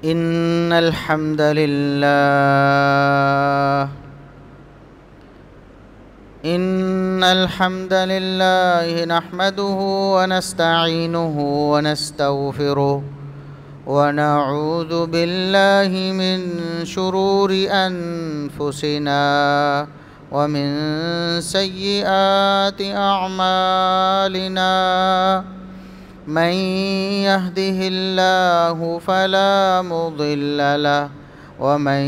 إن الحمد لله نحمده ونستعينه ونستغفره ونعوذ بالله من شرور أنفسنا ومن سيئات أعمالنا من يهده الله فلا مضل له ومن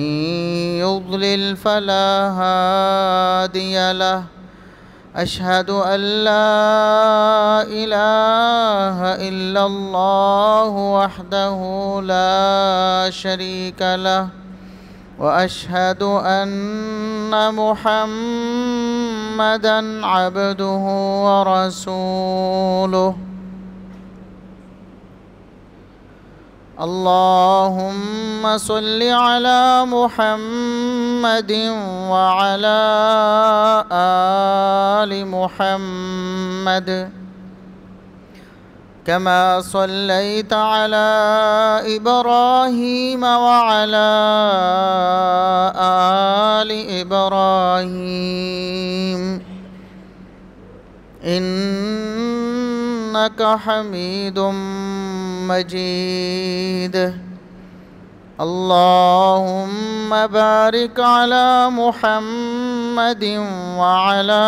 يضلل فلا هادي له أشهد أن لا إله إلا الله وحده لا شريك له وأشهد أن محمدًا عبده ورسوله اللهم صل على محمد وعلى آل محمد كما صليت على إبراهيم وعلى آل إبراهيم إنك حميد مجيد اللهم بارك على محمد وعلى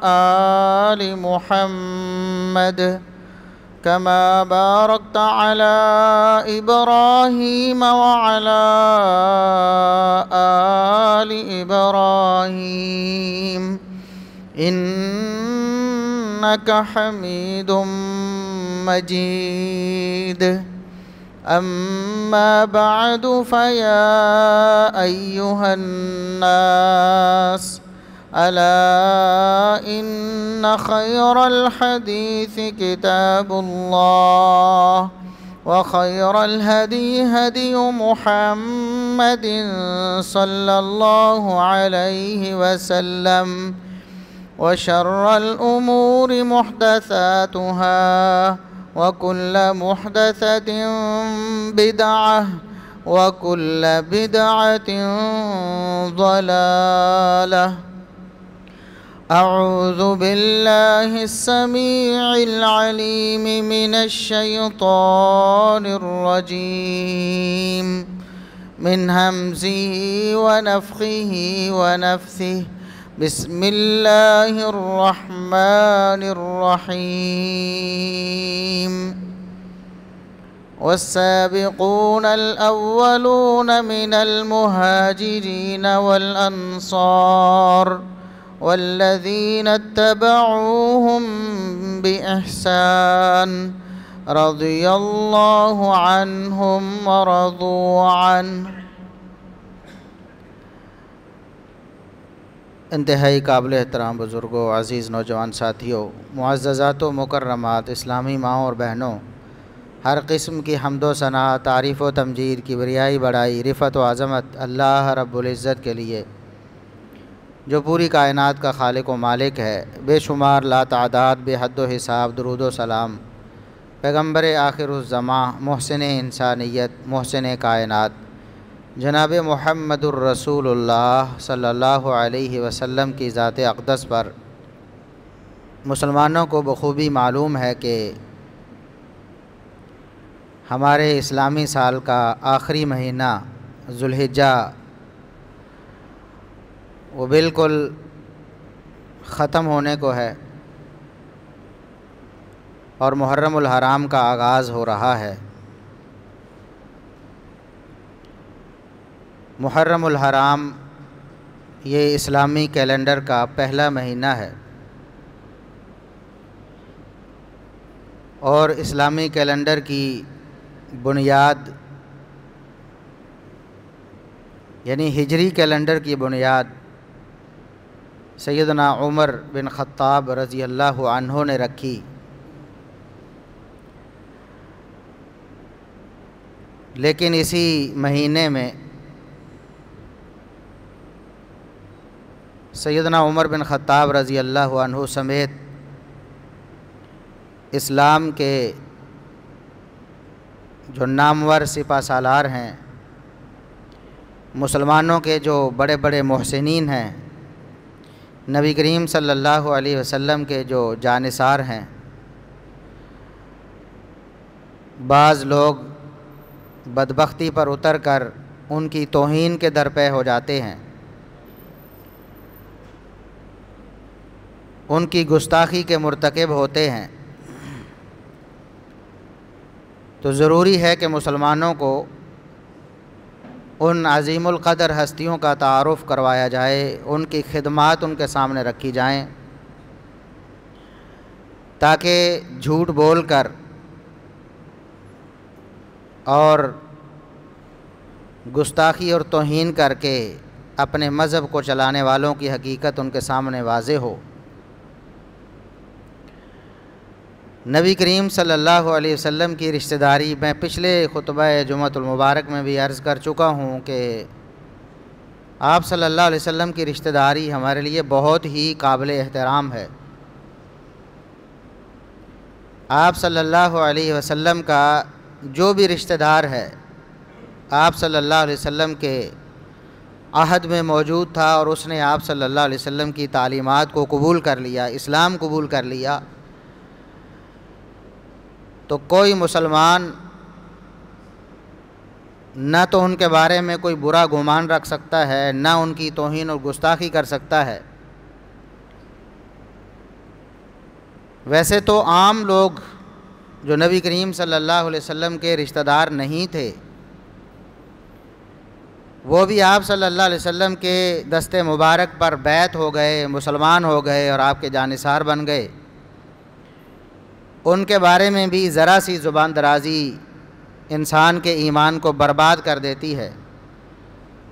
آل محمد كما باركت على إبراهيم وعلى آل إبراهيم إنك حميد مجيد أما بعد فيا أيها الناس ألا إن خير الحديث كتاب الله وخير الهدي هدي محمد صلى الله عليه وسلم وشر الأمور محدثاتها وكل محدثة بدعة وكل بدعة ضلالة أعوذ بالله السميع العليم من الشيطان الرجيم من همزه ونفخه ونفثه بسم الله الرحمن الرحيم والسابقون الأولون من المهاجرين والأنصار والذين اتبعوهم بإحسان رضي الله عنهم ورضوا عنه انتہائی قابل احترام بزرگوں، عزیز نوجوان ساتھیوں، معززات و مکرمات اسلامی ماؤں اور بہنوں، ہر قسم کی حمد و ثنا، تعریف و تمجید، کبریائی بڑائی، رفعت و عظمت اللہ رب العزت کے لیے جو پوری کائنات کا خالق و مالک ہے۔ بے شمار لا تعداد بے حد و حساب درود و سلام پیغمبر آخر الزماں، محسن انسانیت، محسن کائنات جناب محمد الرسول اللہ صلی اللہ علیہ وسلم کی ذات اقدس پر۔ مسلمانوں کو بخوبی معلوم ہے کہ ہمارے اسلامی سال کا آخری مہینہ ذوالحجہ وہ بالکل ختم ہونے کو ہے اور محرم الحرام کا آغاز ہو رہا ہے۔ محرم الحرام یہ اسلامی کیلنڈر کا پہلا مہینہ ہے اور اسلامی کیلنڈر کی بنیاد یعنی ہجری کیلنڈر کی بنیاد سیدنا عمر بن خطاب رضی اللہ عنہ نے رکھی۔ لیکن اسی مہینے میں سیدنا عمر بن خطاب رضی اللہ عنہ سمیت اسلام کے جو نامور سپہ سالار ہیں، مسلمانوں کے جو بڑے بڑے محسنین ہیں، نبی کریم صلی اللہ علیہ وسلم کے جو جانثار ہیں، بعض لوگ بدبختی پر اتر کر ان کی توہین کے درپے ہو جاتے ہیں، ان کی گستاخی کے مرتکب ہوتے ہیں، تو ضروری ہے کہ مسلمانوں کو ان عظیم القدر ہستیوں کا تعارف کروایا جائے، ان کی خدمات ان کے سامنے رکھی جائیں، تاکہ جھوٹ بول کر اور گستاخی اور توہین کر کے اپنے مذہب کو چلانے والوں کی حقیقت ان کے سامنے واضح ہو۔ نبی کریم صلی اللہ علیہ وسلم کی رشتہ داری میں پچھلے خطبہ جمعۃ المبارک میں بھی عرض کر چکا ہوں کہ آپ صلی اللہ علیہ وسلم کی رشتہ داری ہمارے لیے بہت ہی قابل احترام ہے۔ آپ صلی اللہ علیہ وسلم کا جو بھی رشتہ دار ہے، آپ صلی اللہ علیہ وسلم کے عہد میں موجود تھا اور اس نے آپ صلی اللہ علیہ وسلم کی تعلیمات کو قبول کر لیا، اسلام قبول کر لیا، تو کوئی مسلمان نہ تو ان کے بارے میں کوئی برا گمان رکھ سکتا ہے، نہ ان کی توہین اور گستاخی کر سکتا ہے۔ ویسے تو عام لوگ جو نبی کریم صلی اللہ علیہ وسلم کے رشتہ دار نہیں تھے، وہ بھی آپ صلی اللہ علیہ وسلم کے دست مبارک پر بیعت ہو گئے، مسلمان ہو گئے اور آپ کے جانثار بن گئے۔ ان کے بارے میں بھی ذرا سی زبان درازی انسان کے ایمان کو برباد کر دیتی ہے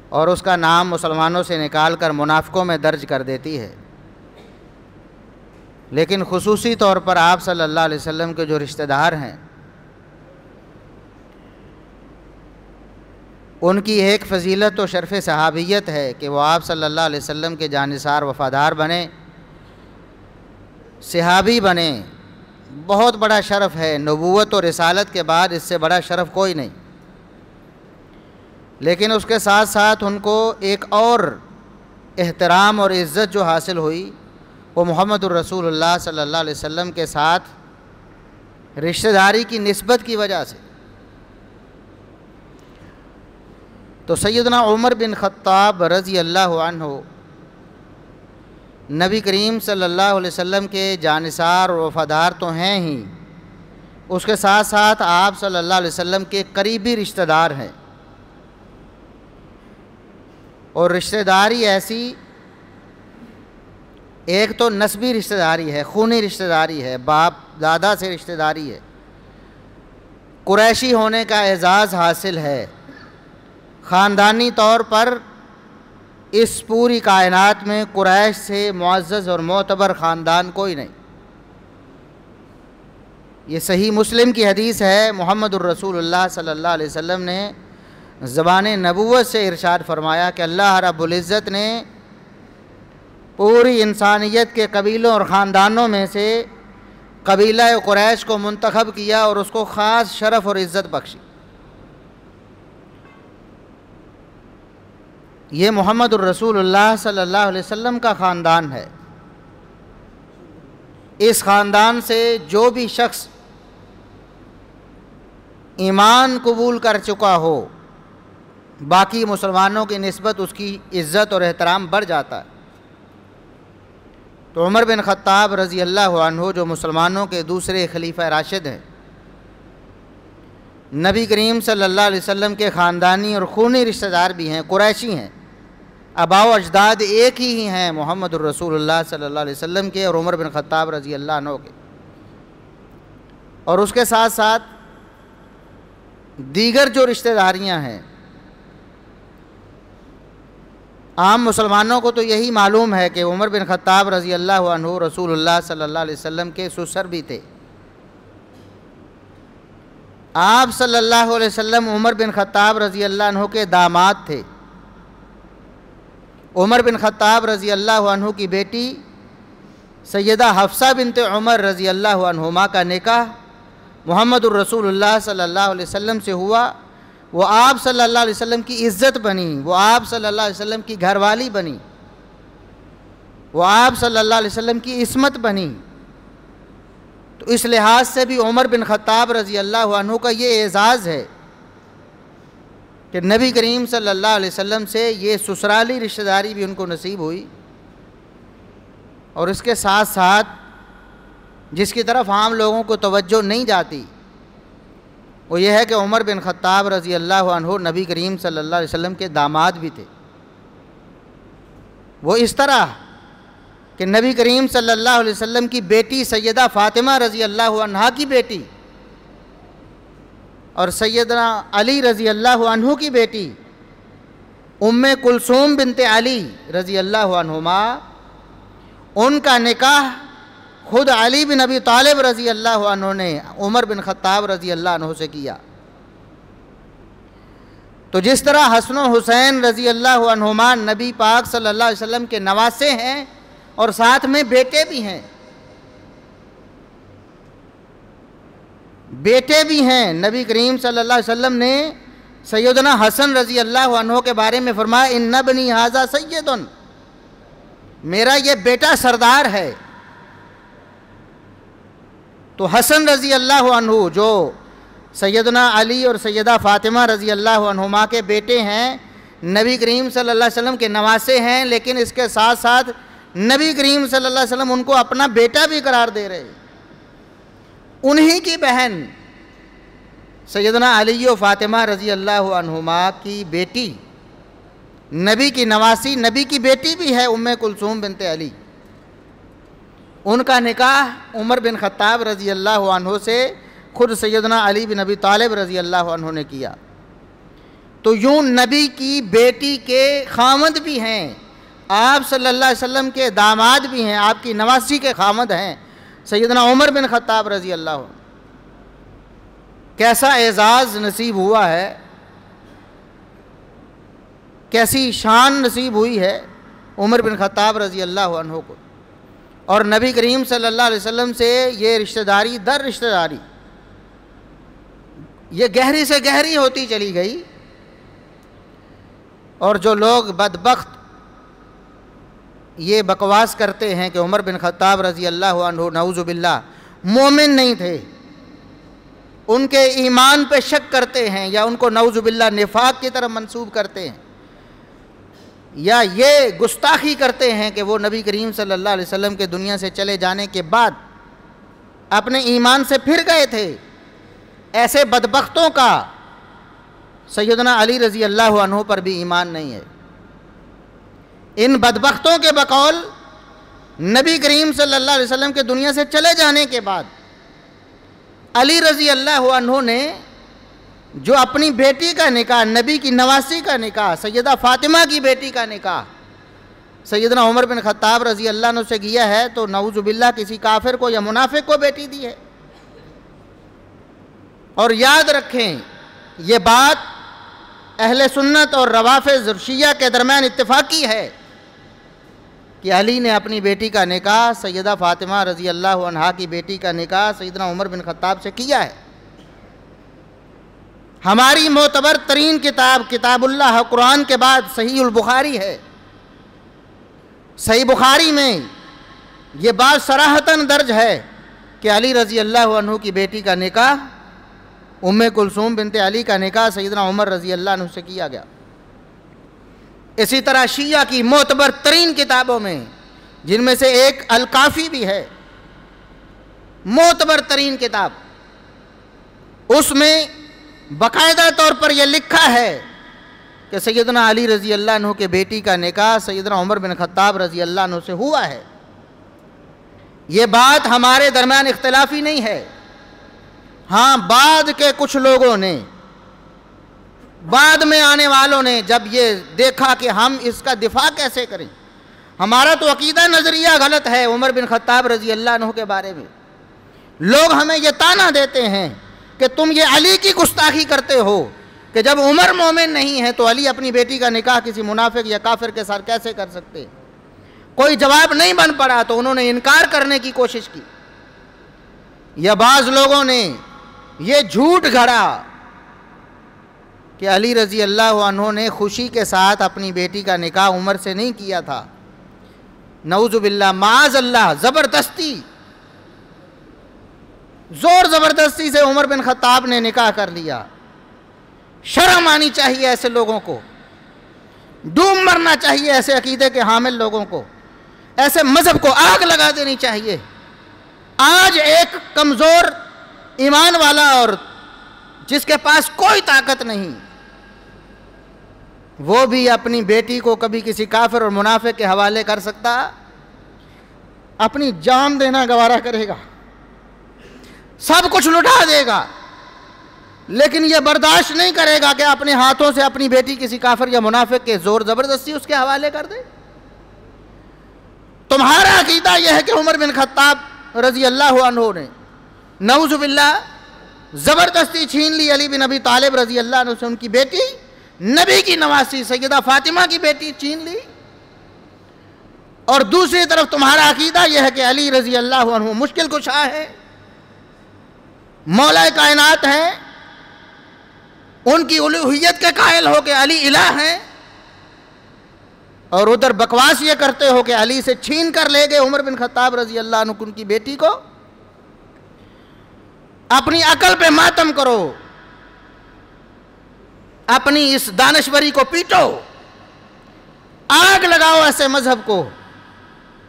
اور اس کا نام مسلمانوں سے نکال کر منافقوں میں درج کر دیتی ہے۔ لیکن خصوصی طور پر آپ صلی اللہ علیہ وسلم کے جو رشتہ دار ہیں، ان کی ایک فضیلت و شرف صحابیت ہے کہ وہ آپ صلی اللہ علیہ وسلم کے جانثار وفادار بنے، صحابی بنے۔ بہت بڑا شرف ہے، نبوت و رسالت کے بعد اس سے بڑا شرف کوئی نہیں۔ لیکن اس کے ساتھ ساتھ ان کو ایک اور احترام اور عزت جو حاصل ہوئی، وہ محمد الرسول اللہ صلی اللہ علیہ وسلم کے ساتھ رشتہ داری کی نسبت کی وجہ سے۔ تو سیدنا عمر بن خطاب رضی اللہ عنہ نبی کریم صلی اللہ علیہ وسلم کے جانثار و وفادار تو ہیں ہی، اس کے ساتھ ساتھ آپ صلی اللہ علیہ وسلم کے قریبی رشتہ دار ہیں، اور رشتہ داری ایسی، ایک تو نسبی رشتہ داری ہے، خونی رشتہ داری ہے، باپ دادا سے رشتہ داری ہے، قریشی ہونے کا اعزاز حاصل ہے۔ خاندانی طور پر اس پوری کائنات میں قریش سے معزز اور معتبر خاندان کوئی نہیں۔ یہ صحیح مسلم کی حدیث ہے، محمد الرسول اللہ صلی اللہ علیہ وسلم نے زبان نبوت سے ارشاد فرمایا کہ اللہ رب العزت نے پوری انسانیت کے قبیلوں اور خاندانوں میں سے قبیلہ قریش کو منتخب کیا اور اس کو خاص شرف اور عزت بخشی۔ یہ محمد الرسول اللہ صلی اللہ علیہ وسلم کا خاندان ہے۔ اس خاندان سے جو بھی شخص ایمان قبول کر چکا ہو، باقی مسلمانوں کی نسبت اس کی عزت اور احترام بڑھ جاتا ہے۔ تو عمر بن خطاب رضی اللہ عنہ جو مسلمانوں کے دوسرے خلیفہ راشد ہیں، نبی کریم صلی اللہ علیہ وسلم کے خاندانی اور خونی رشتہ دار بھی ہیں، قریشی ہیں، آباء و اجداد ایک ہی ہیں، محمد الرسول اللہ صلی اللہ علیہ وسلم کے اور عمر بن خطاب رضی اللہ عنہ کے۔ اور اس کے ساتھ ساتھ دیگر جو رشتہ داریاں ہیں، عام مسلمانوں کو تو یہی معلوم ہے کہ عمر بن خطاب رضی اللہ عنہ رسول اللہ صلی اللہ علیہ وسلم کے سسر بھی تھے۔ آپ صلی اللہ علیہ وسلم عمر بن خطاب رضی اللہ عنہ کے داماد تھے۔ عمر بن خطاب رضی اللہ عنہ کی بیٹی سیدہ حفصہ بنت عمر رضی اللہ عنہما کا نکاح محمد الرسول اللہ صلی اللہ علیہ وسلم سے ہوا، وہ آپ صلی اللہ علیہ وسلم کی عزت بنی، وہ آپ صلی اللہ علیہ وسلم کی گھر والی بنی، وہ آپ صلی اللہ علیہ وسلم کی عصمت بنی۔ تو اس لحاظ سے بھی عمر بن خطاب رضی اللہ عنہ کا یہ اعزاز ہے کہ نبی کریم صلی اللہ علیہ وسلم سے یہ سسرالی رشتہ داری بھی ان کو نصیب ہوئی، اور اس کے ساتھ ساتھ جس کی طرف عام لوگوں کو توجہ نہیں جاتی وہ یہ ہے کہ عمر بن خطاب رضی اللہ عنہ نبی کریم صلی اللہ علیہ وسلم کے داماد بھی تھے۔ وہ اس طرح کہ نبی کریم صلی اللہ علیہ وسلم کی بیٹی سیدہ فاطمہ رضی اللہ عنہا کی بیٹی اور سیدنا علی رضی اللہ عنہ کی بیٹی ام کلثوم بنت علی رضی اللہ عنہما، ان کا نکاح خود علی بن ابی طالب رضی اللہ عنہ نے عمر بن خطاب رضی اللہ عنہ سے کیا۔ تو جس طرح حسن و حسین رضی اللہ عنہما نبی پاک صلی اللہ علیہ وسلم کے نواسے ہیں اور ساتھ میں بیٹے بھی ہیں، بیٹے بھی ہیں۔ نبی کریم صلی اللہ علیہ وسلم نے سیدنا حسن رضی اللہ عنہ کے بارے میں فرمایا ان ابنی ھذا سید، میرا یہ بیٹا سردار ہے۔ تو حسن رضی اللہ عنہ جو سیدنا علی اور سیدہ فاطمہ رضی اللہ عنہما کے بیٹے ہیں، نبی کریم صلی اللہ علیہ وسلم کے نواسے ہیں، لیکن اس کے ساتھ ساتھ نبی کریم صلی اللہ علیہ وسلم ان کو اپنا بیٹا بھی قرار دے رہے۔ انہی کی بہن سیدنا علی و فاطمہ رضی اللہ عنہما کی بیٹی نبی کی نواسی، نبی کی بیٹی بھی ہے ام کلثوم بنت علی، ان کا نکاح عمر بن خطاب رضی اللہ عنہ سے خود سیدنا علی بن ابی طالب رضی اللہ عنہ نے کیا۔ تو یوں نبی کی بیٹی کے خامد بھی ہیں، آپ صلی اللہ علیہ وسلم کے داماد بھی ہیں، آپ کی نواسی کے خامد ہیں سیدنا عمر بن خطاب رضی اللہ عنہ۔ کیسا اعزاز نصیب ہوا ہے، کیسی شان نصیب ہوئی ہے عمر بن خطاب رضی اللہ عنہ کو، اور نبی کریم صلی اللہ علیہ وسلم سے یہ رشتہ داری در رشتہ داری یہ گہری سے گہری ہوتی چلی گئی۔ اور جو لوگ بدبخت یہ بکواس کرتے ہیں کہ عمر بن خطاب رضی اللہ عنہ نعوذ باللہ مومن نہیں تھے، ان کے ایمان پہ شک کرتے ہیں یا ان کو نعوذ باللہ نفاق کی طرف منسوب کرتے ہیں، یا یہ گستاخی کرتے ہیں کہ وہ نبی کریم صلی اللہ علیہ وسلم کے دنیا سے چلے جانے کے بعد اپنے ایمان سے پھر گئے تھے، ایسے بدبختوں کا سیدنا علی رضی اللہ عنہ پر بھی ایمان نہیں ہے۔ ان بدبختوں کے بقول نبی کریم صلی اللہ علیہ وسلم کے دنیا سے چلے جانے کے بعد علی رضی اللہ عنہ نے جو اپنی بیٹی کا نکاح، نبی کی نواسی کا نکاح، سیدہ فاطمہ کی بیٹی کا نکاح سیدنا عمر بن خطاب رضی اللہ عنہ سے کیا ہے، تو نعوذ باللہ کسی کافر کو یا منافق کو بیٹی دی ہے۔ اور یاد رکھیں یہ بات اہل سنت اور روافض شیعہ کے درمیان اتفاقی ہے کہ علی نے اپنی بیٹی کا نکاح سیدہ فاطمہ رضی اللہ عنہا کی بیٹی کا نکاح سیدنا عمر بن خطاب سے کیا ہے۔ ہماری معتبر ترین کتاب اللہ قرآن کے بعد صحیح البخاری ہے۔ صحیح بخاری میں یہ بات صراحتاً درج ہے کہ علی رضی اللہ عنہ کی بیٹی کا نکاح ام کلثوم بنت علی کا نکاح سیدنا عمر رضی اللہ عنہ سے کیا گیا۔ اسی طرح شیعہ کی معتبر ترین کتابوں میں جن میں سے ایک الکافی بھی ہے، معتبر ترین کتاب، اس میں باقاعدہ طور پر یہ لکھا ہے کہ سیدنا علی رضی اللہ عنہ کے بیٹی کا نکاح سیدنا عمر بن خطاب رضی اللہ عنہ سے ہوا ہے۔ یہ بات ہمارے درمیان اختلافی نہیں ہے۔ ہاں بعد کے کچھ لوگوں نے، بعد میں آنے والوں نے جب یہ دیکھا کہ ہم اس کا دفاع کیسے کریں، ہمارا تو عقیدہ نظریہ غلط ہے عمر بن خطاب رضی اللہ عنہ کے بارے میں، لوگ ہمیں یہ طعنہ دیتے ہیں کہ تم یہ علی کی گستاخی کرتے ہو کہ جب عمر مومن نہیں ہے تو علی اپنی بیٹی کا نکاح کسی منافق یا کافر کے ساتھ کیسے کر سکتے؟ کوئی جواب نہیں بن پڑا تو انہوں نے انکار کرنے کی کوشش کی، یا بعض لوگوں نے یہ جھوٹ گھڑا کہ علی رضی اللہ عنہ نے خوشی کے ساتھ اپنی بیٹی کا نکاح عمر سے نہیں کیا تھا. نعوذ باللہ، معاذ اللہ، زبردستی، زور زبردستی سے عمر بن خطاب نے نکاح کر لیا. شرم آنی چاہیے ایسے لوگوں کو، ڈوب مرنا چاہیے ایسے عقیدے کے حامل لوگوں کو، ایسے مذہب کو آگ لگا دینی چاہیے. آج ایک کمزور ایمان والا اور جس کے پاس کوئی طاقت نہیں، وہ بھی اپنی بیٹی کو کبھی کسی کافر اور منافق کے حوالے کر سکتا؟ اپنی جان دینا گوارا کرے گا، سب کچھ لٹا دے گا، لیکن یہ برداشت نہیں کرے گا کہ اپنے ہاتھوں سے اپنی بیٹی کسی کافر یا منافق کے زور زبردستی اس کے حوالے کر دے. تمہارا عقیدہ یہ ہے کہ عمر بن خطاب رضی اللہ عنہ نے نعوذ باللہ زبردستی چھین لی علی بن ابی طالب رضی اللہ عنہ سے ان کی بیٹی، نبی کی نواسی سیدہ فاطمہ کی بیٹی چھین لی. اور دوسری طرف تمہارا عقیدہ یہ ہے کہ علی رضی اللہ عنہ مشکل کشا ہے، مولا کائنات ہیں، ان کی الوہیت کے قائل ہو کہ علی الہ ہیں، اور ادھر بکواس یہ کرتے ہو کہ علی سے چھین کر لے گئے عمر بن خطاب رضی اللہ عنہ ان کی بیٹی کو. اپنی عقل پہ ماتم کرو، اپنی اس دانشوری کو پیٹو، آگ لگاؤ ایسے مذہب کو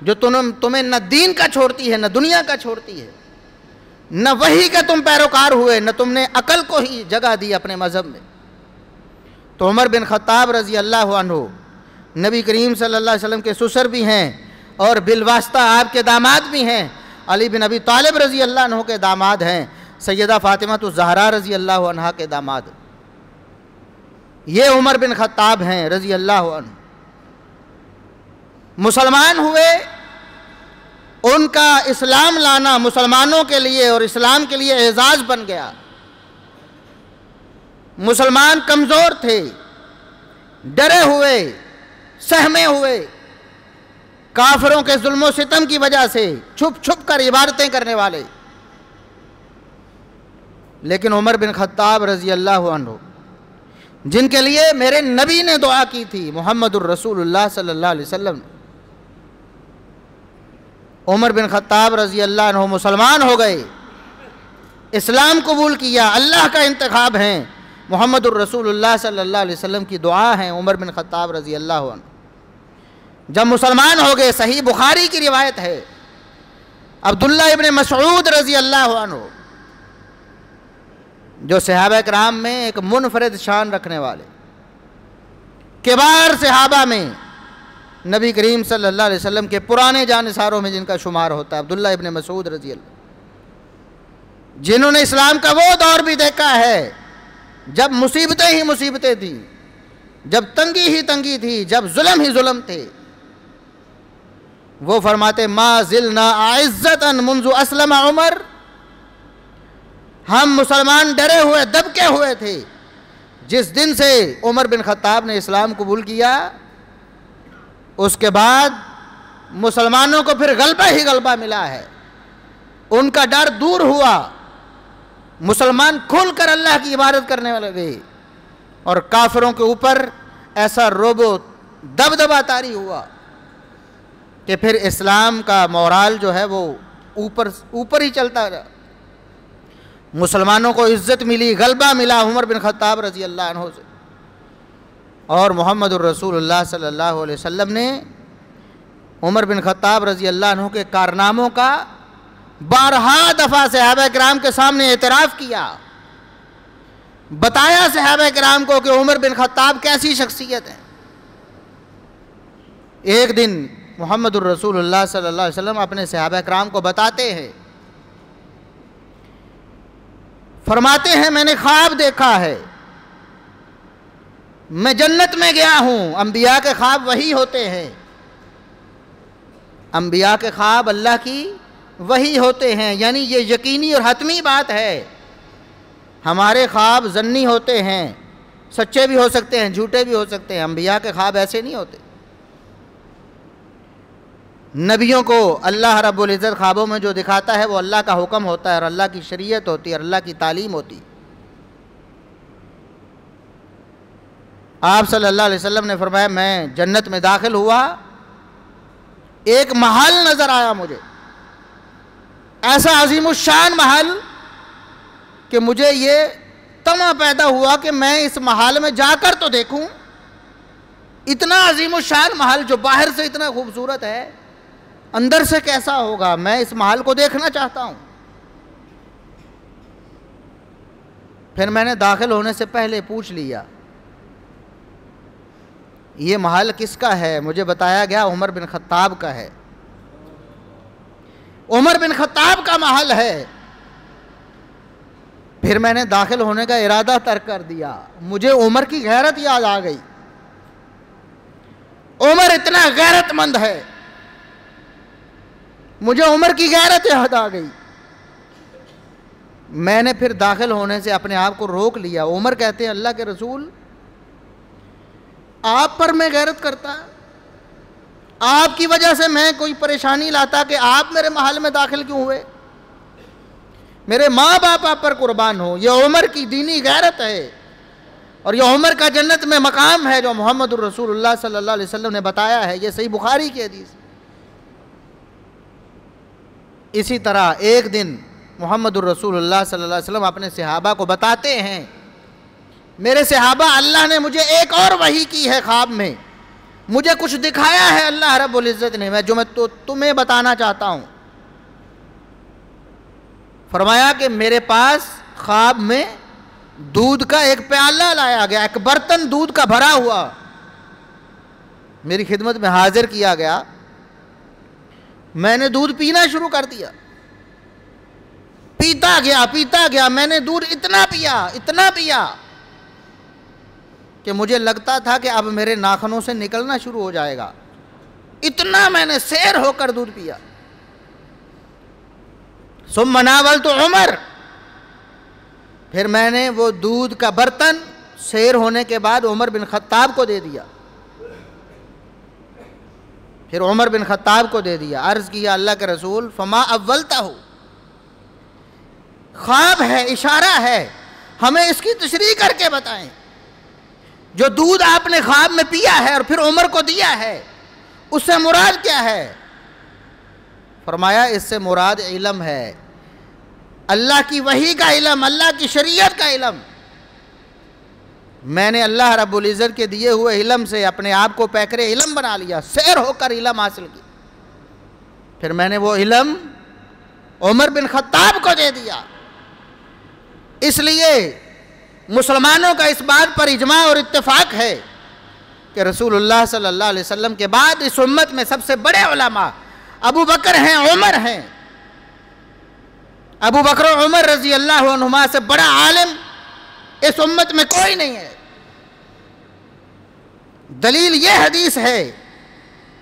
جو تمہیں نہ دین کا چھوڑتی ہے نہ دنیا کا چھوڑتی ہے، نہ وحی کے تم پیروکار ہوئے، نہ تم نے عقل کو ہی جگہ دی اپنے مذہب میں. تو عمر بن خطاب رضی اللہ عنہ نبی کریم صلی اللہ علیہ وسلم کے سسر بھی ہیں اور بالواسطہ آپ کے داماد بھی ہیں. علی بن ابی طالب رضی اللہ عنہ کے داماد ہیں، سیدہ فاطمہ الزہرا رضی اللہ عنہ کے داماد. یہ عمر بن خطاب ہیں رضی اللہ عنہ. مسلمان ہوئے، ان کا اسلام لانا مسلمانوں کے لیے اور اسلام کے لیے اعزاز بن گیا. مسلمان کمزور تھے، ڈرے ہوئے، سہمے ہوئے، کافروں کے ظلم و ستم کی وجہ سے چھپ چھپ کر عبادتیں کرنے والے. لیکن عمر بن خطاب رضی اللہ عنہ، جن کے لیے میرے نبی نے دعا کی تھی، محمد الرسول اللہ صلی اللہ علیہ وسلم، عمر بن خطاب رضی اللہ عنہ مسلمان ہو گئے، اسلام قبول کیا، اللہ کا انتخاب ہیں، محمد الرسول اللہ صلی اللہ علیہ وسلم کی دعا ہیں عمر بن خطاب رضی اللہ عنہ. جب مسلمان ہو گئے، صحیح بخاری کی روایت ہے، عبداللہ ابن مسعود رضی اللہ عنہ، جو صحابہ کرام میں ایک منفرد شان رکھنے والے، کبار صحابہ میں نبی کریم صلی اللہ علیہ وسلم کے پرانے جانثاروں میں جن کا شمار ہوتا ہے، عبداللہ ابن مسعود رضی اللہ، جنہوں نے اسلام کا وہ دور بھی دیکھا ہے جب مصیبتیں ہی مصیبتیں تھیں، جب تنگی ہی تنگی تھی، جب ظلم ہی ظلم تھے. وہ فرماتے ما زلنا اعزتا منذ اسلم عمر، ہم مسلمان ڈرے ہوئے دبکے ہوئے تھے جس دن سے عمر بن خطاب نے اسلام قبول کیا. اس کے بعد مسلمانوں کو پھر غلبہ ہی غلبہ ملا ہے، ان کا ڈر دور ہوا، مسلمان کھل کر اللہ کی عبادت کرنے لگے، اور کافروں کے اوپر ایسا رعب و دبدبہ طاری ہوا کہ پھر اسلام کا مورال جو ہے وہ اوپر ہی چلتا رہا. مسلمانوں کو عزت ملی، غلبہ ملا عمر بن خطاب رضی اللہ عنہ سے. اور محمد الرسول اللہ صلی اللہ علیہ وسلم نے عمر بن خطاب رضی اللہ عنہ کے کارناموں کا بارہا دفعہ صحابہ کرام کے سامنے اعتراف کیا، بتایا صحابہ کرام کو کہ عمر بن خطاب کیسی شخصیت ہے. ایک دن محمد الرسول اللہ صلی اللہ علیہ وسلم اپنے صحابہ کرام کو بتاتے ہیں، فرماتے ہیں میں نے خواب دیکھا ہے، میں جنت میں گیا ہوں. انبیاء کے خواب وہی ہوتے ہیں، انبیاء کے خواب اللہ کی وہی ہوتے ہیں، یعنی یہ یقینی اور حتمی بات ہے. ہمارے خواب ظنی ہوتے ہیں، سچے بھی ہو سکتے ہیں، جھوٹے بھی ہو سکتے ہیں. انبیاء کے خواب ایسے نہیں ہوتے. نبیوں کو اللہ رب العزت خوابوں میں جو دکھاتا ہے وہ اللہ کا حکم ہوتا ہے اور اللہ کی شریعت ہوتی ہے اور اللہ کی تعلیم ہوتی ہے۔ آپ صلی اللہ علیہ وسلم نے فرمایا میں جنت میں داخل ہوا، ایک محل نظر آیا مجھے، ایسا عظیم الشان محل کہ مجھے یہ تمنا پیدا ہوا کہ میں اس محل میں جا کر تو دیکھوں۔ اتنا عظیم الشان محل جو باہر سے اتنا خوبصورت ہے، اندر سے کیسا ہوگا، میں اس محل کو دیکھنا چاہتا ہوں۔ پھر میں نے داخل ہونے سے پہلے پوچھ لیا یہ محل کس کا ہے؟ مجھے بتایا گیا عمر بن خطاب کا ہے، عمر بن خطاب کا محل ہے۔ پھر میں نے داخل ہونے کا ارادہ ترک کر دیا، مجھے عمر کی غیرت یاد آ گئی، عمر اتنا غیرت مند ہے، مجھے عمر کی غیرت یاد آ گئی۔ میں نے پھر داخل ہونے سے اپنے آپ کو روک لیا۔ عمر کہتے ہیں اللہ کے رسول آپ پر میں غیرت کرتا، آپ کی وجہ سے میں کوئی پریشانی لاتا کہ آپ میرے محل میں داخل کیوں ہوئے؟ میرے ماں باپ آپ پر قربان ہو۔ یہ عمر کی دینی غیرت ہے اور یہ عمر کا جنت میں مقام ہے جو محمد الرسول اللہ صلی اللہ علیہ وسلم نے بتایا ہے۔ یہ صحیح بخاری کی حدیث۔ اسی طرح ایک دن محمد الرسول اللہ صلی اللہ علیہ وسلم اپنے صحابہ کو بتاتے ہیں میرے صحابہ اللہ نے مجھے ایک اور وحی کی ہے، خواب میں مجھے کچھ دکھایا ہے اللہ رب العزت نے، جو میں تمہیں بتانا چاہتا ہوں۔ فرمایا کہ میرے پاس خواب میں دودھ کا ایک پیالہ لایا گیا، ایک برتن دودھ کا بھرا ہوا میری خدمت میں حاضر کیا گیا۔ میں نے دودھ پینا شروع کر دیا، پیتا گیا، میں نے دودھ اتنا پیا کہ مجھے لگتا تھا کہ اب میرے ناخنوں سے نکلنا شروع ہو جائے گا، اتنا میں نے سیر ہو کر دودھ پیا۔ ثم ناولت عمر، پھر میں نے وہ دودھ کا برتن سیر ہونے کے بعد عمر بن خطاب کو دے دیا، پھر عمر بن خطاب کو دے دیا۔ عرض کیا اللہ کے رسول فما اولتہ، خواب ہے، اشارہ ہے، ہمیں اس کی تشریح کر کے بتائیں، جو دودھ آپ نے خواب میں پیا ہے اور پھر عمر کو دیا ہے اس سے مراد کیا ہے؟ فرمایا اس سے مراد علم ہے، اللہ کی وحی کا علم، اللہ کی شریعت کا علم۔ میں نے اللہ رب العزت کے دیے ہوئے علم سے اپنے آپ کو پیکر علم بنا لیا، سیر ہو کر علم حاصل کی، پھر میں نے وہ علم عمر بن خطاب کو دے دیا۔ اس لیے مسلمانوں کا اس بات پر اجماع اور اتفاق ہے کہ رسول اللہ صلی اللہ علیہ وسلم کے بعد اس امت میں سب سے بڑے علماء ابو بکر ہیں، عمر ہیں۔ ابو بکر و عمر رضی اللہ عنہما سے بڑا عالم اس امت میں کوئی نہیں ہے۔ دلیل یہ حدیث ہے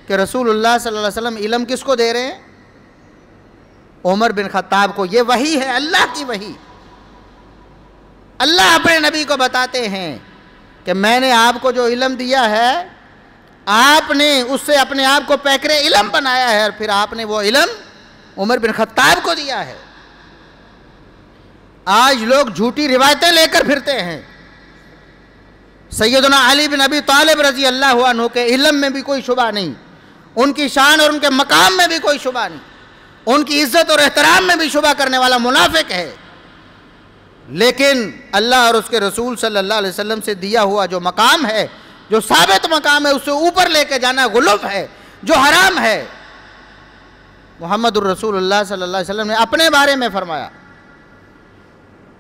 کہ رسول اللہ صلی اللہ علیہ وسلم علم کس کو دے رہے ہیں؟ عمر بن خطاب کو۔ یہ وحی ہے، اللہ کی وحی۔ اللہ اپنے نبی کو بتاتے ہیں کہ میں نے آپ کو جو علم دیا ہے آپ نے اس سے اپنے آپ کو پیکر علم بنایا ہے اور پھر آپ نے وہ علم عمر بن خطاب کو دیا ہے۔ آج لوگ جھوٹی روایتیں لے کر پھرتے ہیں۔ سیدنا علی بن ابی طالب رضی اللہ عنہ کے علم میں بھی کوئی شبہ نہیں، ان کی شان اور ان کے مقام میں بھی کوئی شبہ نہیں، ان کی عزت اور احترام میں بھی شبہ کرنے والا منافق ہے۔ لیکن اللہ اور اس کے رسول صلی اللہ علیہ وسلم سے دیا ہوا جو مقام ہے، جو ثابت مقام ہے، اس سے اوپر لے کے جانا غلو ہے، جو حرام ہے۔ محمد الرسول اللہ صلی اللہ علیہ وسلم نے اپنے بارے میں فرمایا،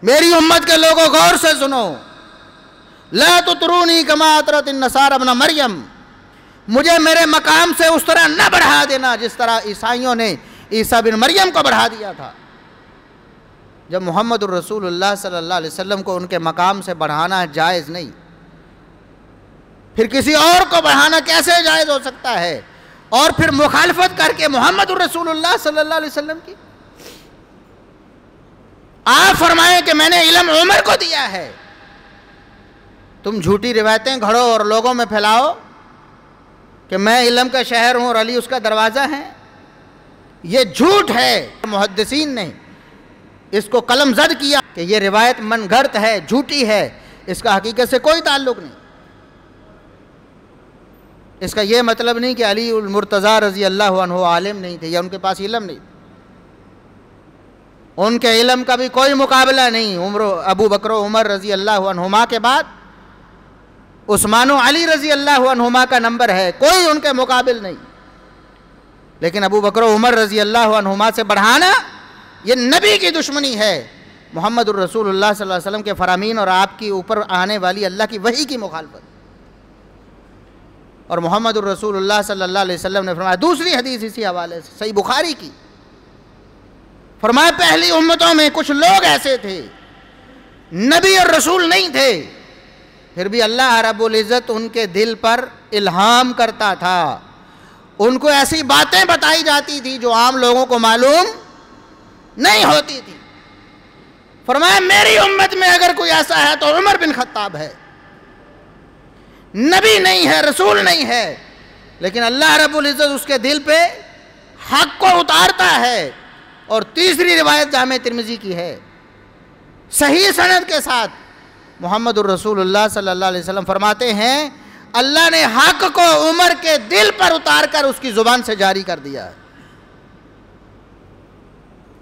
میری امت کے لوگوں غور سے سنو، لا تطرونی کما اطرت النصارى ابن مریم، مجھے میرے مقام سے اس طرح نہ بڑھا دینا جس طرح عیسائیوں نے عیسیٰ بن مریم کو بڑھا دیا تھا۔ جب محمد الرسول اللہ صلی اللہ علیہ وسلم کو ان کے مقام سے بڑھانا جائز نہیں، پھر کسی اور کو بڑھانا کیسے جائز ہو سکتا ہے؟ اور پھر مخالفت کر کے محمد الرسول اللہ صلی اللہ علیہ وسلم کی۔ آپ فرمائیں کہ میں نے علم عمر کو دیا ہے، تم جھوٹی روایتیں گھڑو اور لوگوں میں پھیلاؤ کہ میں علم کا شہر ہوں اور علی اس کا دروازہ ہے۔ یہ جھوٹ ہے۔ محدثین نے اس کو قلم زد کیا کہ یہ روایت من گھڑت ہے، جھوٹی ہے، اس کا حقیقت سے کوئی تعلق نہیں۔ اس کا یہ مطلب نہیں کہ علی المرتضیٰ رضی اللہ عنہ عالم نہیں تھے یا ان کے پاس علم نہیں، ان کے علم کا بھی کوئی مقابلہ نہیں۔ ابو بکر و عمر رضی اللہ عنہما کے بعد عثمان و علی رضی اللہ عنہما کا نمبر ہے، کوئی ان کے مقابل نہیں، لیکن ابو بکر و عمر رضی اللہ عنہما سے بڑھانا یہ نبی کی دشمنی ہے، محمد الرسول اللہ صلی اللہ علیہ وسلم کے فرامین اور آپ کی اوپر آنے والی اللہ کی وحی کی مخالفت۔ اور محمد الرسول اللہ صلی اللہ علیہ وسلم نے فرمایا، دوسری حدیث اسی حوالے سے صحیح بخاری کی، فرمایا پہلی امتوں میں کچھ لوگ ایسے تھے نبی اور رسول نہیں تھے، پھر بھی اللہ رب العزت ان کے دل پر الہام کرتا تھا، ان کو ایسی باتیں بتائی جاتی تھی جو عام لوگوں کو معلوم نہیں ہوتی تھی۔ فرمایا میری امت میں اگر کوئی ایسا ہے تو عمر بن خطاب ہے، نبی نہیں ہے، رسول نہیں ہے، لیکن اللہ رب العزت اس کے دل پہ حق کو اتارتا ہے۔ اور تیسری روایت جامع ترمذی کی ہے، صحیح سند کے ساتھ محمد الرسول اللہ صلی اللہ علیہ وسلم فرماتے ہیں اللہ نے حق کو عمر کے دل پر اتار کر اس کی زبان سے جاری کر دیا ہے۔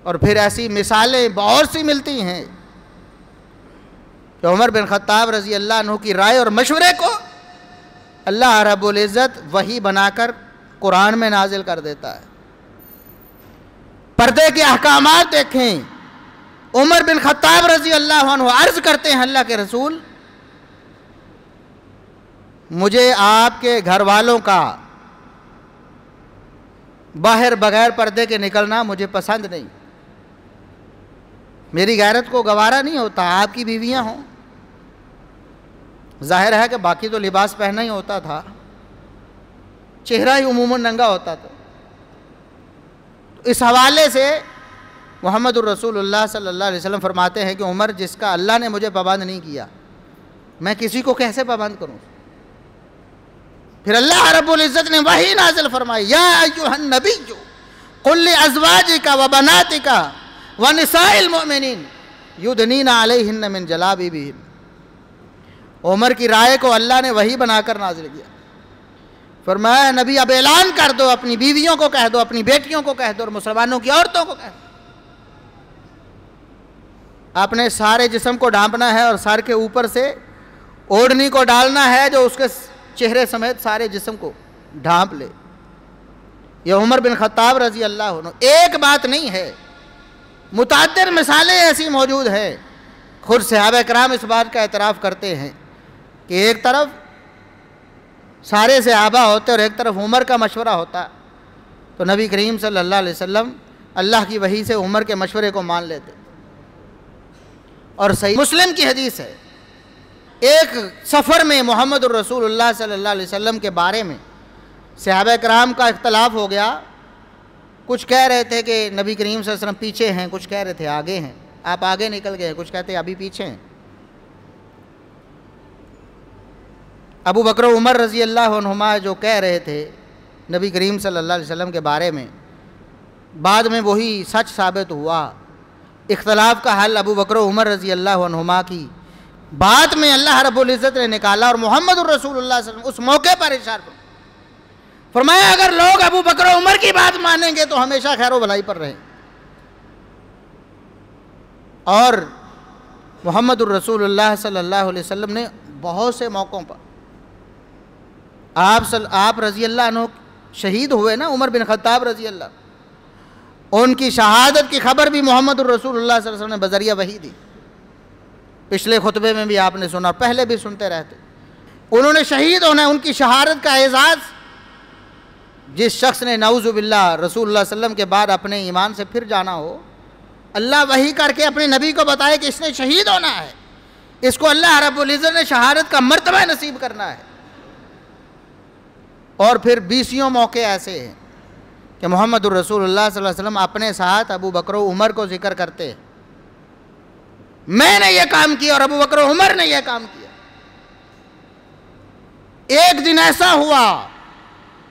اور پھر ایسی مثالیں بہت سی ملتی ہیں کہ عمر بن خطاب رضی اللہ عنہ کی رائے اور مشورے کو اللہ رب العزت وحی بنا کر قرآن میں نازل کر دیتا ہے۔ پردے کے احکامات دیکھیں، عمر بن خطاب رضی اللہ عنہ عرض کرتے ہیں اللہ کے رسول، مجھے آپ کے گھر والوں کا باہر بغیر پردے کے نکلنا مجھے پسند نہیں، میری غیرت کو گوارا نہیں ہوتا آپ کی بیویاں ہوں، ظاہر ہے کہ باقی تو لباس پہننا ہی ہوتا تھا، چہرہ ہی عموماً ننگا ہوتا تھا۔ اس حوالے سے محمد الرسول اللہ صلی اللہ علیہ وسلم فرماتے ہیں کہ عمر جس کا اللہ نے مجھے پابند نہیں کیا میں کسی کو کیسے پابند کروں؟ پھر اللہ رب العزت نے وحی نازل فرمائی، یا ایھا النبی قل لازواجک وبناتک ونساء المؤمنین یدنین علیہن من جلابیبہن۔ عمر کی رائے کو اللہ نے وحی بنا کر نازل کیا، فرمایا نبی اب اعلان کر دو، اپنی بیویوں کو کہہ دو، اپنی بیٹیوں کو کہہ دو، اور مسلمانوں کی عورتوں کو کہہ دو، آپ نے سارے جسم کو ڈھانپنا ہے اور سر کے اوپر سے اوڑھنی کو ڈالنا ہے جو اس کے چہرے سمیت سارے جسم کو ڈھانپ لے۔ یہ عمر بن خطاب رضی اللہ عنہ، ایک بات نہیں ہے، متعدد مثالیں ایسی موجود ہیں۔ خود صحابہ کرام اس بات کا اعتراف کرتے ہیں کہ ایک طرف سارے صحابہ ہوتے اور ایک طرف عمر کا مشورہ ہوتا تو نبی کریم صلی اللہ علیہ وسلم اللہ کی وحی سے عمر کے مشورے کو مان لیتے۔ اور صحیح مسلم کی حدیث ہے، ایک سفر میں محمد الرسول اللہ صلی اللہ علیہ وسلم کے بارے میں صحابہ کرام کا اختلاف ہو گیا، کچھ کہہ رہے تھے کہ نبی کریم صلی اللہ علیہ وسلم پیچھے ہیں، کچھ کہہ رہے تھے آگے ہیں، آپ آگے نکل گئے، کچھ کہتے ہیں ابھی پیچھے ہیں۔ ابو بکر و عمر رضی اللہ عنہما جو کہہ رہے تھے نبی کریم صلی اللہ علیہ وسلم کے بارے میں، بعد میں وہی سچ ثابت ہوا۔ اختلاف کا حل ابو بکر و عمر رضی اللہ عنہما کی بات میں اللہ رب العزت نے نکالا، اور محمد الرسول اللہ صلی اللہ علیہ وسلم اس موقع پر ارشاد فرمایا اگر لوگ ابو بکر و عمر کی بات مانیں گے تو ہمیشہ خیر و بھلائی پر رہیں، اور محمد الرسول اللہ صلی اللہ علیہ وسلم نے بہت سے موقعوں پر آپ رضی اللہ عنہ شہید ہوئے نا، عمر بن خطاب رضی اللہ، ان کی شہادت کی خبر بھی محمد الرسول اللہ صلی اللہ علیہ وسلم نے بذریعہ وحی دی۔ پچھلے خطبے میں بھی آپ نے سنا، پہلے بھی سنتے رہتے، انہوں نے شہید ہونا، ان کی شہادت کا اعزاز جس شخص نے نعوذ باللہ رسول اللہ صلی اللہ علیہ وسلم کے بعد اپنے ایمان سے پھر جانا ہو، اللہ وحی کر کے اپنے نبی کو بتائے کہ اس نے شہید ہونا ہے، اس کو اللہ رب العزت نے شہادت کا مرتبہ نصیب کرنا ہے۔ اور پھر 20 موقع ایسے ہیں کہ محمد الرسول اللہ صلی اللہ علیہ وسلم اپنے ساتھ ابو بکر و عمر کو ذکر کرتے ہیں، میں نے یہ کام کیا اور ابو بکر و عمر نے یہ کام کیا۔ ایک دن ایسا ہوا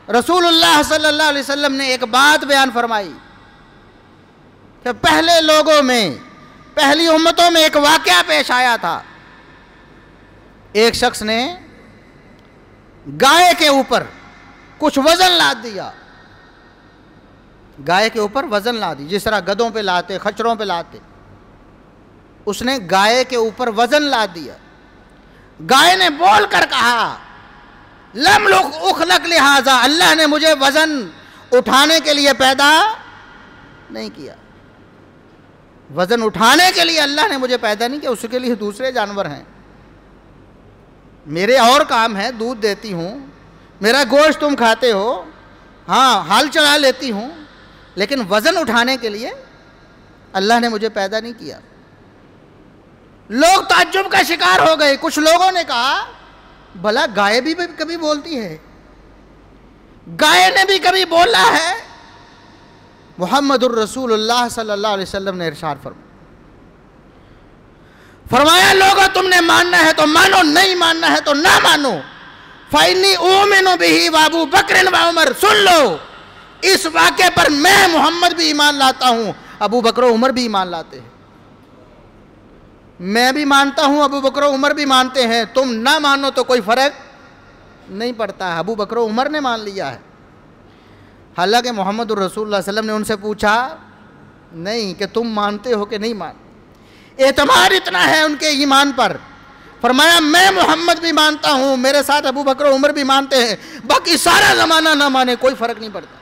رسول اللہ صلی اللہ علیہ وسلم نے ایک بات بیان فرمائی، کہ پہلے لوگوں میں، پہلی امتوں میں ایک واقعہ پیش آیا تھا. ایک شخص نے گائے کے اوپر کچھ وزن لاد دیا. گائے کے اوپر وزن لاد دی، جس طرح گدھوں پہ لاتے، خچروں پہ لاتے. اس نے گائے کے اوپر وزن لاد دیا. گائے نے بول کر کہا لم اخلق لہذا، اللہ نے مجھے وزن اٹھانے کے لیے پیدا نہیں کیا. وزن اٹھانے کے لیے اللہ نے مجھے پیدا نہیں کیا، اس کے لیے دوسرے جانور ہیں. میرے اور کام ہے، دودھ دیتی ہوں، میرا گوشت تم کھاتے ہو، ہاں ہال چلا لیتی ہوں، لیکن وزن اٹھانے کے لیے اللہ نے مجھے پیدا نہیں کیا. لوگ تعجب کا شکار ہو گئے. کچھ لوگوں نے کہا بھلا گائے بھی کبھی بولتی ہے، گائے نے بھی کبھی بولا ہے؟ محمد الرسول اللہ صلی اللہ علیہ وسلم نے ارشاد فرمایا لوگوں تم نے ماننا ہے تو مانو، نہیں ماننا ہے تو نہ مانو. فَإِنِّي أُؤْمِنُ بِهِ وَأَبُو بَكْرٍ وَعُمَرٍ. سن لو، اس واقعے پر میں محمد بھی ایمان لاتا ہوں، ابو بکر و عمر بھی ایمان لاتے ہیں. میں بھی مانتا ہوں، ابو بکر و عمر بھی مانتے ہیں. تم نہ مانو تو کوئی فرق نہیں پڑتا ہے. ابو بکر و عمر نے مان لیا ہے. حالانکہ محمد الرسول اللہ علیہ وسلم نے ان سے پوچھا نہیں کہ تم مانتے ہو کہ نہیں مانتے. اعتماد اتنا ہے ان کے ایمان پر. فرمایا میں محمد بھی مانتا ہوں، میرے ساتھ ابو بکر و عمر بھی مانتے ہیں، باقی سارا زمانہ نہ مانے کوئی فرق نہیں پڑتا.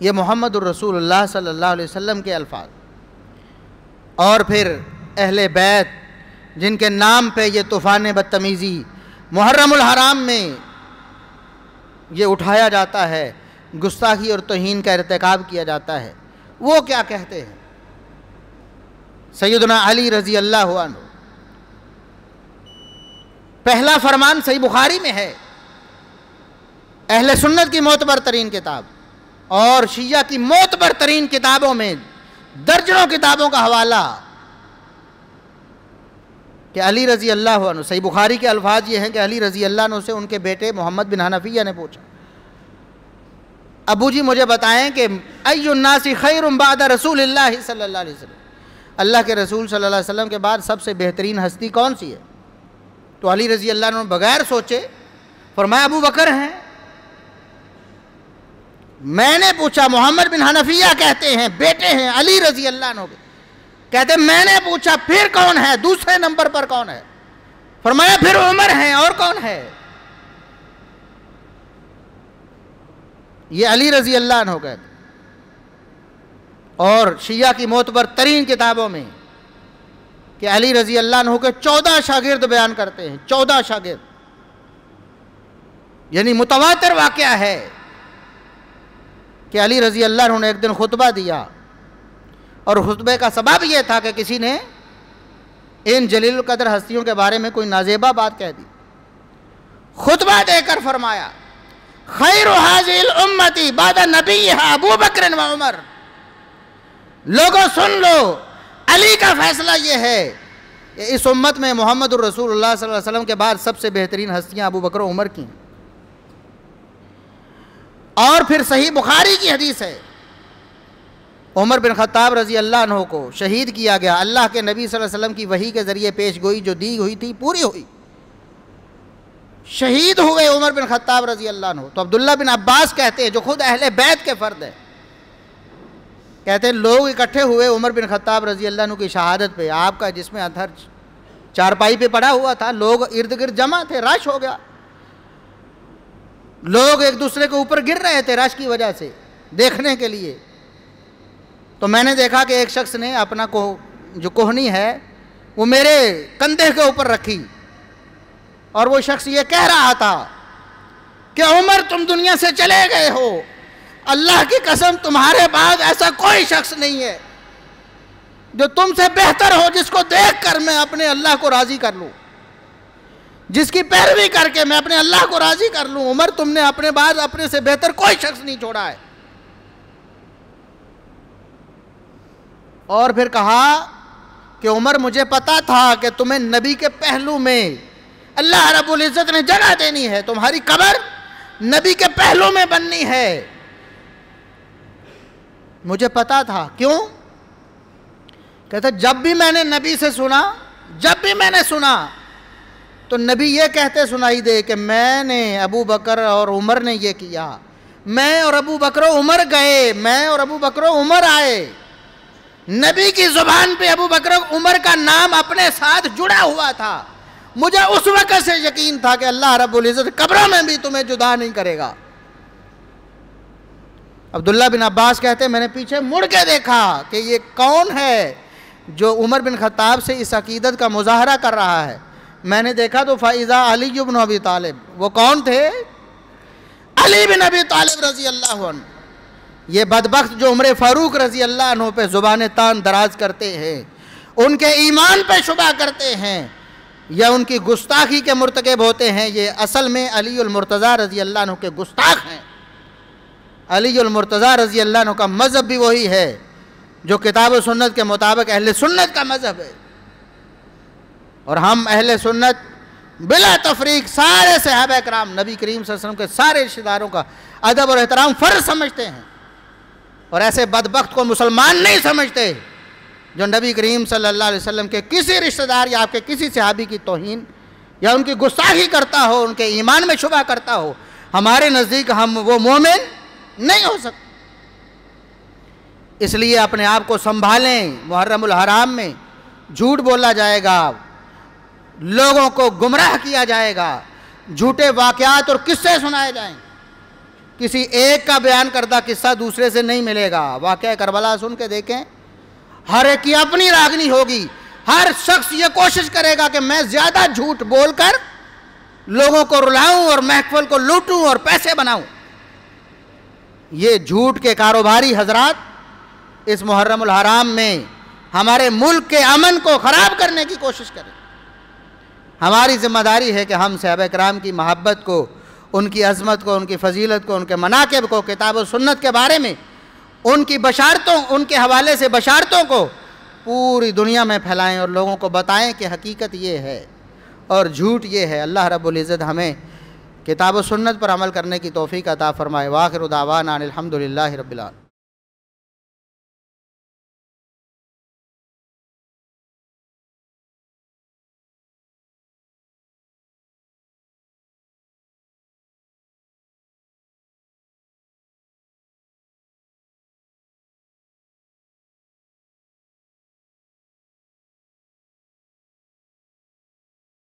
یہ محمد الرسول اللہ صلی اللہ علیہ وسلم کے الفاظ. اور پھر اہل بیت جن کے نام پہ یہ طوفان بدتمیزی محرم الحرام میں یہ اٹھایا جاتا ہے، گستاخی اور توہین کا ارتکاب کیا جاتا ہے، وہ کیا کہتے ہیں؟ سیدنا علی رضی اللہ عنہ، پہلا فرمان صحیح بخاری میں ہے، اہل سنت کی معتبر ترین کتاب، اور شیعہ کی معتبر ترین کتابوں میں درجنوں کتابوں کا حوالہ کہ علی رضی اللہ عنہ. صحیح بخاری کے الفاظ یہ ہیں کہ علی رضی اللہ عنہ سے ان کے بیٹے محمد بن حنفیہ نے پوچھا ابو جی مجھے بتائیں کہ ای الناس خیر بعد رسول اللہ صلی اللہ علیہ وسلم، اللہ کے رسول صلی اللہ علیہ وسلم کے بعد سب سے بہترین ہستی کون سی ہے؟ تو علی رضی اللہ عنہ بغیر سوچے فرمایا ابو بکر ہیں. میں نے پوچھا محمد بن حنفیہ کہتے ہیں بیٹے ہیں علی رضی اللہ عنہ کے، کہتے ہیں میں نے پوچھا پھر کون ہے، دوسرے نمبر پر کون ہے؟ فرمایا پھر عمر ہیں، اور کون ہے؟ یہ علی رضی اللہ عنہ کہتے. اور شیعہ کی معتبر ترین کتابوں میں کہ علی رضی اللہ عنہ کے 14 شاگرد بیان کرتے ہیں، 14 شاگرد، یعنی متواتر واقعہ ہے کہ علی رضی اللہ عنہ نے ایک دن خطبہ دیا، اور خطبے کا سبب یہ تھا کہ کسی نے ان جلیل القدر ہستیوں کے بارے میں کوئی نازیبہ بات کہہ دی. خطبہ دے کر فرمایا خیر هذه الامتی بعد نبیہا ابو بکر و عمر. لوگوں سن لو، علی کا فیصلہ یہ ہے کہ اس امت میں محمد الرسول اللہ صلی اللہ علیہ وسلم کے بعد سب سے بہترین ہستیاں ابو بکر و عمر کی ہیں. اور پھر صحیح بخاری کی حدیث ہے، عمر بن خطاب رضی اللہ عنہ کو شہید کیا گیا. اللہ کے نبی صلی اللہ علیہ وسلم کی وحی کے ذریعے پیش گوئی جو دی ہوئی تھی پوری ہوئی، شہید ہوئے عمر بن خطاب رضی اللہ عنہ. تو عبداللہ بن عباس کہتے ہیں جو خود اہل بیت کے فرد ہیں، کہتے ہیں لوگ اکٹھے ہوئے عمر بن خطاب رضی اللہ عنہ کی شہادت پہ. آپ کا جسم اطہر چارپائی پہ پڑا ہوا تھا، لوگ ارد گرد جمع تھے، رش ہو گیا، لوگ ایک دوسرے کے اوپر گر رہے تھے رش کی وجہ سے دیکھنے کے لیے. تو میں نے دیکھا کہ ایک شخص نے اپنا جو کوہنی ہے وہ میرے کندھے کے اوپر رکھی، اور وہ شخص یہ کہہ رہا تھا کہ عمر تم دنیا سے چلے گئے ہو، اللہ کی قسم تمہارے بعد ایسا کوئی شخص نہیں ہے جو تم سے بہتر ہو، جس کو دیکھ کر میں اپنے اللہ کو راضی کر لوں، جس کی پیروی کر کے میں اپنے اللہ کو راضی کر لوں. عمر تم نے اپنے بعد اپنے سے بہتر کوئی شخص نہیں چھوڑا ہے. اور پھر کہا کہ عمر مجھے پتا تھا کہ تمہیں نبی کے پہلو میں اللہ رب العزت نے جگہ دینی ہے، تمہاری قبر نبی کے پہلو میں بننی ہے. مجھے پتا تھا. کیوں؟ کہتا جب بھی میں نے نبی سے سنا، جب بھی میں نے سنا تو نبی یہ کہتے سنائی دے کہ میں نے ابو بکر اور عمر نے یہ کیا، میں اور ابو بکر و عمر گئے، میں اور ابو بکر و عمر آئے. نبی کی زبان پہ ابو بکر و عمر کا نام اپنے ساتھ جڑا ہوا تھا. مجھے اس وقت سے یقین تھا کہ اللہ رب العزت قبروں میں بھی تمہیں جدا نہیں کرے گا. عبداللہ بن عباس کہتے ہیں میں نے پیچھے مڑ کے دیکھا کہ یہ کون ہے جو عمر بن خطاب سے اس عقیدت کا مظاہرہ کر رہا ہے. میں نے دیکھا تو فَإِذَا عَلِيُّ بْنُ أَبِي طالب. وہ کون تھے؟ علی بن ابی طالب رضی اللہ عنہ. یہ بدبخت جو عمر فاروق رضی اللہ عنہ پہ زبان تان دراز کرتے ہیں، ان کے ایمان پہ شبہ کرتے ہیں یا ان کی گستاخی کے مرتکب ہوتے ہیں، یہ اصل میں علی المرتضیٰ رضی اللہ عنہ کے گستاخ ہیں. علی المرتضیٰ رضی اللہ عنہ کا مذہب بھی وہی ہے جو کتاب و سنت کے مطابق اہل سنت کا مذہب ہے. اور ہم اہل سنت بلا تفریق سارے صحابہ کرام، نبی کریم صلی اللہ علیہ وسلم کے سارے رشتہ داروں کا ادب اور احترام فرض سمجھتے ہیں، اور ایسے بدبخت کو مسلمان نہیں سمجھتے جو نبی کریم صلی اللہ علیہ وسلم کے کسی رشتہ دار یا آپ کے کسی صحابی کی توہین یا ان کی گستاخی کرتا ہو، ان کے ایمان میں شبہ کرتا ہو. ہمارے نزدیک ہم وہ مومن نہیں ہو سکتے. اس لیے اپنے آپ کو سنبھالیں. محرم الحرام میں جھوٹ بولا جائے گا، لوگوں کو گمراہ کیا جائے گا، جھوٹے واقعات اور قصے سنائے جائیں. کسی ایک کا بیان کردہ قصہ دوسرے سے نہیں ملے گا. واقعہ کربلا سن کے دیکھیں، ہر ایک کی اپنی راگنی ہوگی. ہر شخص یہ کوشش کرے گا کہ میں زیادہ جھوٹ بول کر لوگوں کو رلاؤں اور محفل کو لوٹوں اور پیسے بناؤں. یہ جھوٹ کے کاروباری حضرات اس محرم الحرام میں ہمارے ملک کے امن کو خراب کرنے کی کوشش کریں. ہماری ذمہ داری ہے کہ ہم صحابہ کرام کی محبت کو، ان کی عظمت کو، ان کی فضیلت کو، ان کے مناقب کو، کتاب و سنت کے بارے میں ان کی بشارتوں، ان کے حوالے سے بشارتوں کو پوری دنیا میں پھیلائیں اور لوگوں کو بتائیں کہ حقیقت یہ ہے اور جھوٹ یہ ہے. اللہ رب العزت ہمیں کتاب و سنت پر عمل کرنے کی توفیق عطا فرمائے. وآخر دعوانا ان الحمد للہ رب العالمین.